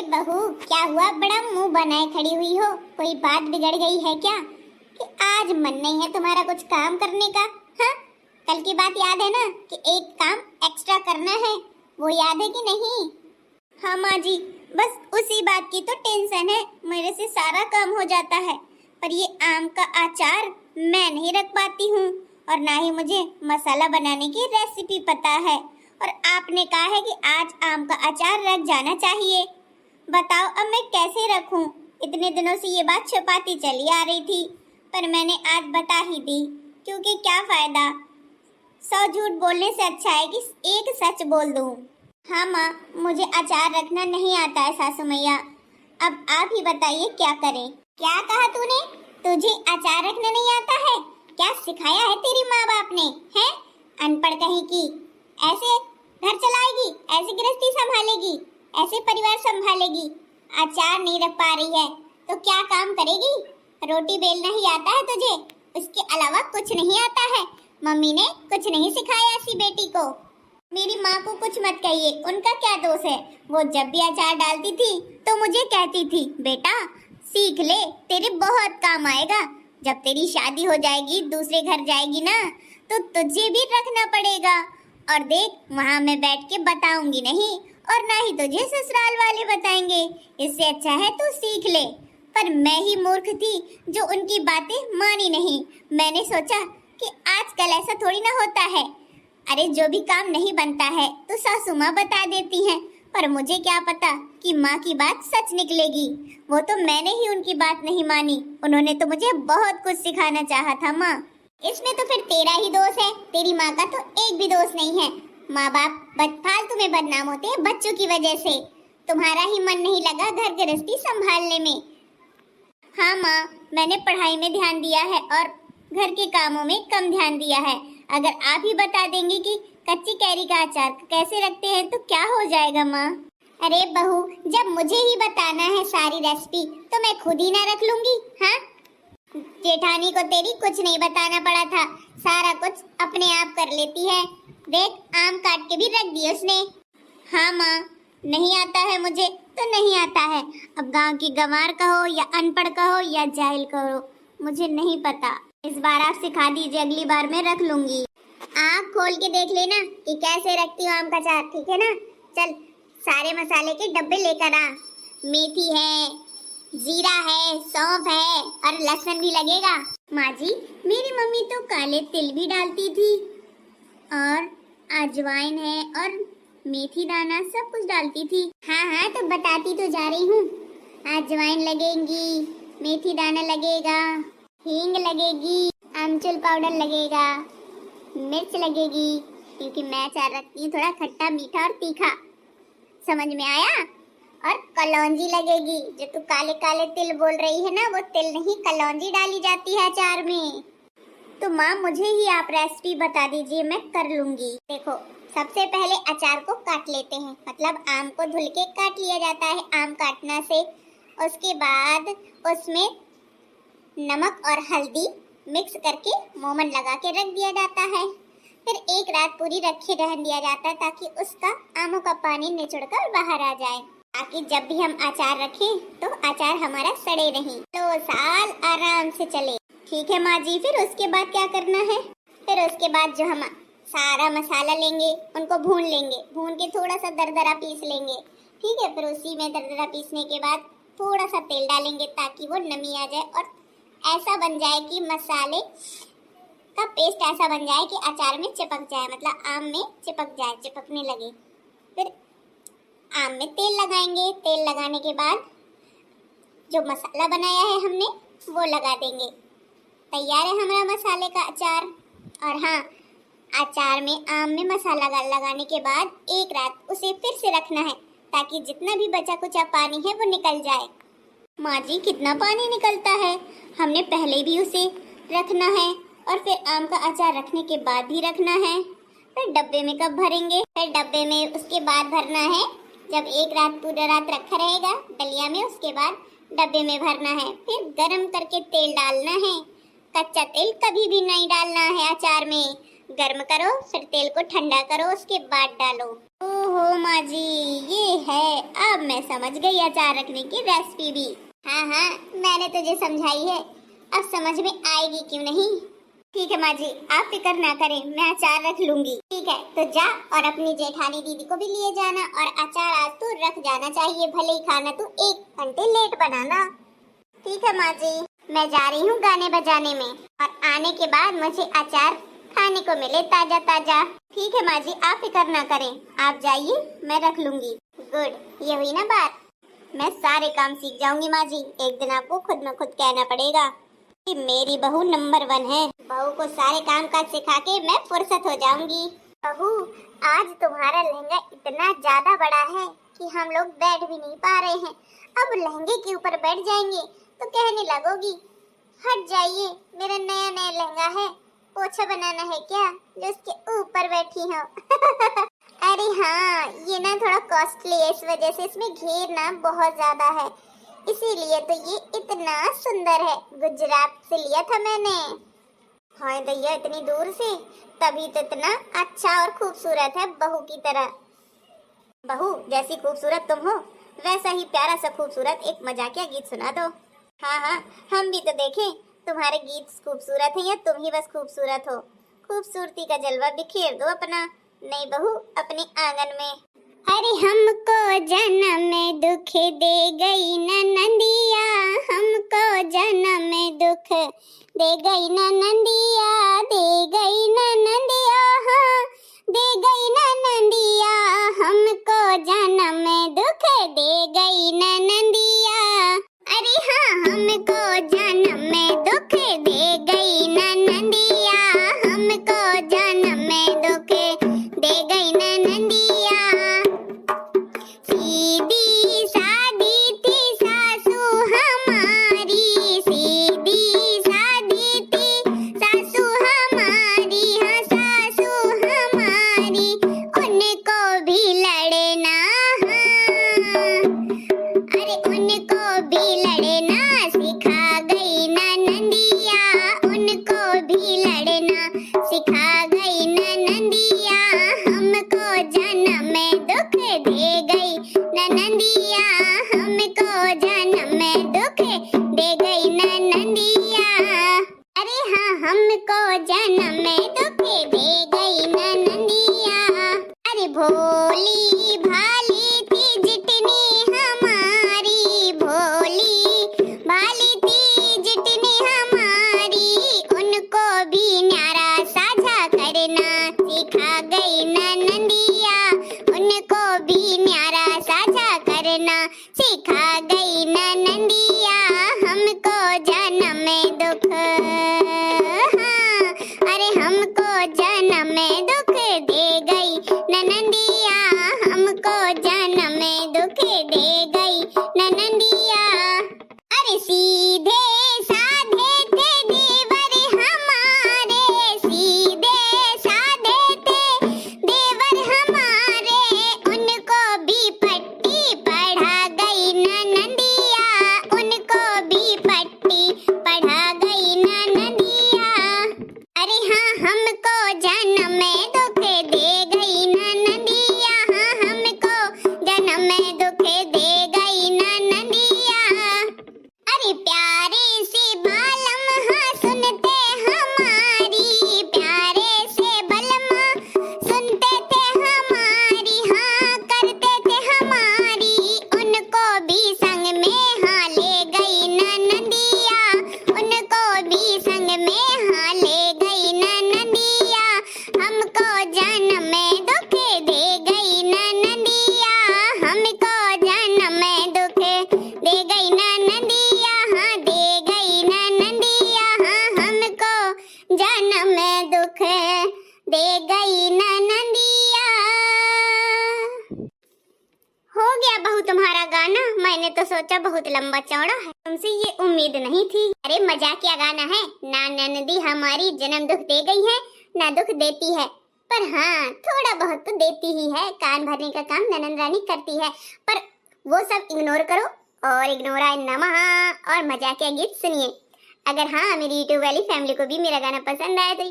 बहू, क्या हुआ? बड़ा मुंह बनाए खड़ी हुई हो। कोई बात बिगड़ गई है क्या कि आज मन नहीं है तुम्हारा कुछ काम करने का? हाँ, कल की बात याद है ना कि एक काम एक्स्ट्रा करना है, वो याद है कि नहीं? हाँ माँ जी, बस उसी बात की तो टेंशन है। मेरे से सारा काम हो जाता है, पर ये आम का अचार मैं नहीं रख पाती हूँ और ना ही मुझे मसाला बनाने की रेसिपी पता है। और आपने कहा है कि आज आम का अचार रख जाना चाहिए। बताओ अब मैं कैसे रखूं? इतने दिनों से ये बात छुपाती चली आ रही थी, पर मैंने आज बता ही दी, क्योंकि क्या फायदा, 100 झूठ बोलने से अच्छा है कि एक सच बोल दूं। हाँ माँ, मुझे अचार रखना नहीं आता है सासू मैया। अब आप ही बताइए क्या करें। क्या कहा तूने? तुझे अचार रखना नहीं आता है? क्या सिखाया है तेरी माँ बाप ने? हैं? अनपढ़ कहीं की। ऐसे घर चलाएगी, ऐसे गृहस्थी संभालेगी, ऐसे परिवार संभालेगी, अचार नहीं रख पा रही है तो क्या काम करेगी? रोटी बेलना ही आता है तुझे, उसके अलावा कुछ नहीं आता है। मम्मी ने कुछ नहीं सिखाया ऐसी बेटी को। मेरी माँ को कुछ मत कहिए, उनका क्या दोष है? वो जब भी अचार डालती थी तो मुझे कहती थी, बेटा सीख ले, तेरे बहुत काम आएगा। जब तेरी शादी हो जाएगी, दूसरे घर जाएगी ना, तो तुझे भी रखना पड़ेगा। और देख, वहाँ मैं बैठ के बताऊंगी नहीं और ना ही तुझे ससुराल वाले बताएंगे। इससे अच्छा है तू सीख ले। पर मैं ही मूर्ख थी जो उनकी बातें मानी नहीं। मैंने सोचा कि आजकल ऐसा थोड़ी ना होता है। अरे जो भी काम नहीं बनता है तो सासू माँ बता देती हैं, पर मुझे क्या पता कि माँ की बात सच निकलेगी। वो तो मैंने ही उनकी बात नहीं मानी। उन्होंने तो मुझे बहुत कुछ सिखाना चाहा था माँ। इसमें तो फिर तेरा ही दोष है, तेरी माँ का तो एक भी दोष नहीं है। माँ बाप फालतू में बदनाम होते हैं बच्चों की वजह से। तुम्हारा ही मन नहीं लगा घर गृहस्थी संभालने में। हाँ माँ, मैंने पढ़ाई में ध्यान दिया है और घर के कामों में कम ध्यान दिया है। अगर आप ही बता देंगे कि कच्ची कैरी का अचार कैसे रखते हैं तो क्या हो जाएगा माँ? अरे बहू, जब मुझे ही बताना है सारी रेसिपी तो मैं खुद ही ना रख लूंगी? हाँ, जेठानी को तेरी कुछ नहीं बताना पड़ा था, सारा कुछ अपने आप कर लेती है। देख, आम काट के भी रख दिए उसने। हाँ माँ, नहीं आता है मुझे तो नहीं आता है। अब गांव की गंवार कहो या अनपढ़ कहो या जाहिल कहो, मुझे नहीं पता। इस बार आप सिखा दीजिए, अगली बार मैं रख लूंगी। आँख खोल के देख लेना कि कैसे रखती हूँ आम का अचार, ठीक है ना? चल, सारे मसाले के डब्बे लेकर आ। मेथी है, जीरा है, सौंफ है और लहसुन भी लगेगा। माँ जी, मेरी मम्मी तो काले तिल भी डालती थी और अजवाइन है और मेथी दाना सब कुछ डालती थी। हाँ हाँ, तो बताती तो जा रही हूँ। अजवाइन लगेगी, मेथी दाना लगेगा, हींग लगेगी, आमचूर पाउडर लगेगा, मिर्च लगेगी, क्योंकि मैं अचार रखती हूँ थोड़ा खट्टा मीठा और तीखा। समझ में आया? और कलौंजी लगेगी। जो तू काले काले तिल बोल रही है ना, वो तिल नहीं, कलौंजी डाली जाती है अचार में। तो माँ, मुझे ही आप रेसिपी बता दीजिए, मैं कर लूंगी। देखो, सबसे पहले अचार को काट लेते हैं, मतलब आम को धुल के काट लिया जाता है आम काटना से। उसके बाद उसमें नमक और हल्दी मिक्स करके मोमन लगा के रख दिया जाता है। फिर एक रात पूरी रखे रहने दिया जाता है ताकि उसका आमों का पानी निचोड़कर बाहर आ जाए, ताकि जब भी हम अचार रखें तो अचार हमारा सड़े नहीं, तो साल आराम से चले। ठीक है माँ जी, फिर उसके बाद क्या करना है? फिर उसके बाद जो हम सारा मसाला लेंगे, उनको भून लेंगे, भून के थोड़ा सा दरदरा पीस लेंगे। ठीक है, फिर उसी में दरदरा पीसने के बाद थोड़ा सा तेल डालेंगे ताकि वो नमी आ जाए और ऐसा बन जाए कि मसाले का पेस्ट ऐसा बन जाए कि अचार में चिपक जाए, मतलब आम में चिपक जाए, चिपकने लगे। फिर आम में तेल लगाएंगे। तेल लगाने के बाद जो मसाला बनाया है हमने वो लगा देंगे। तैयार है हमारा मसाले का अचार। और हाँ, अचार में आम में मसाला लगाने के बाद एक रात उसे फिर से रखना है ताकि जितना भी बचा कुचा पानी है वो निकल जाए। माँ जी, कितना पानी निकलता है? हमने पहले भी उसे रखना है और फिर आम का अचार रखने के बाद भी रखना है। फिर डब्बे में कब भरेंगे? फिर डब्बे में उसके बाद भरना है जब एक रात पूरा रात रखा रहेगा डलिया में, उसके बाद डब्बे में भरना है। फिर गरम करके तेल डालना है। कच्चा तेल कभी भी नहीं डालना है अचार में। गर्म करो, फिर तेल को ठंडा करो, उसके बाद डालो। ओहो माँ जी, ये है, अब मैं समझ गई अचार रखने की रेसिपी भी। हाँ हाँ, मैंने तुझे समझाई है, अब समझ में आएगी क्यों नहीं। ठीक है माँ जी, आप फिक्र ना करें, मैं अचार रख लूंगी। ठीक है, तो जा और अपनी जेठानी दीदी को भी लिए जाना, और अचार आज तो रख जाना चाहिए, भले ही खाना तू 1 घंटे लेट बनाना। ठीक है माँ जी, मैं जा रही हूँ गाने बजाने में, और आने के बाद मुझे अचार खाने को मिले ताजा ताजा। ठीक है माँ जी, आप फिक्र ना करें, आप जाइए, मैं रख लूंगी। गुड, ये हुई ना बात। मैं सारे काम सीख जाऊंगी माँ जी, एक दिन आपको खुद में खुद कहना पड़ेगा कि मेरी बहू नंबर 1 है। बहू को सारे काम काज सिखा के मैं फुर्सत हो जाऊंगी। बहू, आज तुम्हारा लहंगा इतना ज्यादा बड़ा है कि हम लोग बैठ भी नहीं पा रहे हैं। अब लहंगे के ऊपर बैठ जाएंगे तो कहने लगोगी, हट जाइए, मेरा नया नया लहंगा है, पोछा बनाना है क्या जो उसके ऊपर बैठी हो। अरे हाँ, ये ना थोड़ा कॉस्टली है, इस वजह से इसमें घेर ना बहुत ज्यादा है, इसीलिए तो ये इतना सुंदर है। गुजरात से लिया था मैंने। हाँ दैया, इतनी दूर से, तभी तो इतना अच्छा और खूबसूरत है, बहू की तरह। बहू जैसी खूबसूरत तुम हो, वैसा ही प्यारा सा खूबसूरत एक मजाकिया गीत सुना दो। हाँ हाँ, हम भी तो देखें, तुम्हारे गीत खूबसूरत है या तुम ही बस खूबसूरत हो। खूबसूरती का जलवा बिखेर दो अपना, नहीं बहू, अपने आंगन में। अरे हमको जन्म में दुख दे गई नंदिया, हमको जन्म में दुख दे गई नंदिया, दे गई नंदिया, हाँ दे गई नंदिया, हमको जन्म में दुख दे गई नंदिया। अरे हाँ, हमको जन्म में दुख दे गई नंदिया, हमको जन्म में दुख दे गई नंदिया। सीधी सादी थी सासू हमारी, सीधी सादी थी सासू हमारी, हाँ सासू हमारी, उनको भी लड़े ना, हाँ अरे उनको भी लड़े ना सिखा गई नंदिया, उनको भी लड़ना सिखा गई नंदिया, हमको जन्म में दुख दे गई नंदिया, हमको जन्म में दुख दे गई नंदिया। अरे हाँ, हमको जन्म में दुख दे गई नंदिया। अरे भोली भाली थी जितनी हमारी, भोली भाली थी जितनी हमारी, उनको भी न्यारा साझा करना सिखा गई नंदिया, उनको भी न्यारा साझा करना सिखा गई नंदिया, हमको जन्म में दुख, हाँ अरे हमको जन्म में दुख दे गई नंदिया, हमको जन्म में दुख दे गई नंदिया। अरे सीधे साधे थे देवर हमारे, सीधे साधे थे देवर हमारे, उनको भी पट्टी पढ़ा गई नंदिया, उनको भी पट्टी पढ़ा गई नंदिया। अरे हाँ, हमको जन्म में दुख दे गई नंदिया, हाँ हमको जन्म में दुख दे गई नंदिया। अरे प्यारे से बालम हाँ सुनते हमारी, प्यारे से बलमा सुनते थे हमारी, हाँ करते थे हमारी, उनको भी संग में हाँ ले गई नंदिया, उनको भी संग में हाँ ले गई नंदिया, हमको जन्म में दुख दे गई नंदिया, हमको जन्म में दुख दे गई नंदिया, हाँ दे गई नंदिया, हाँ हमको जन्म में दुख दे गई नंदिया। हो गया बहू तुम्हारा गाना, मैंने तो सोचा बहुत लंबा चौड़ा है, तुमसे ये उम्मीद नहीं थी। अरे मजाकिया गाना है ना, नंदी हमारी जन्म दुख दे गई है ना दुख देती है, पर हाँ थोड़ा बहुत तो देती ही है, कान भरने का काम ननंद रानी करती है, पर वो सब इग्नोर करो और इग्नोरा नमः और मजाकिया गीत सुनिए। अगर हाँ मेरी यूट्यूब वाली फैमिली को भी मेरा गाना पसंद आया तो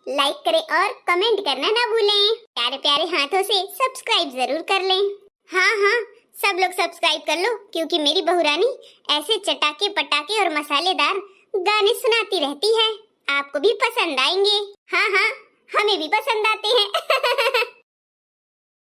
लाइक करें और कमेंट करना ना भूलें। प्यारे प्यारे हाथों से सब्सक्राइब जरूर कर लें। हाँ हाँ, सब लोग सब्सक्राइब कर लो, क्योंकि मेरी बहू रानी ऐसे चटाके पटाके और मसालेदार गाने सुनाती रहती है। आपको भी पसंद आएंगे। हाँ हाँ, हमें भी पसंद आते हैं।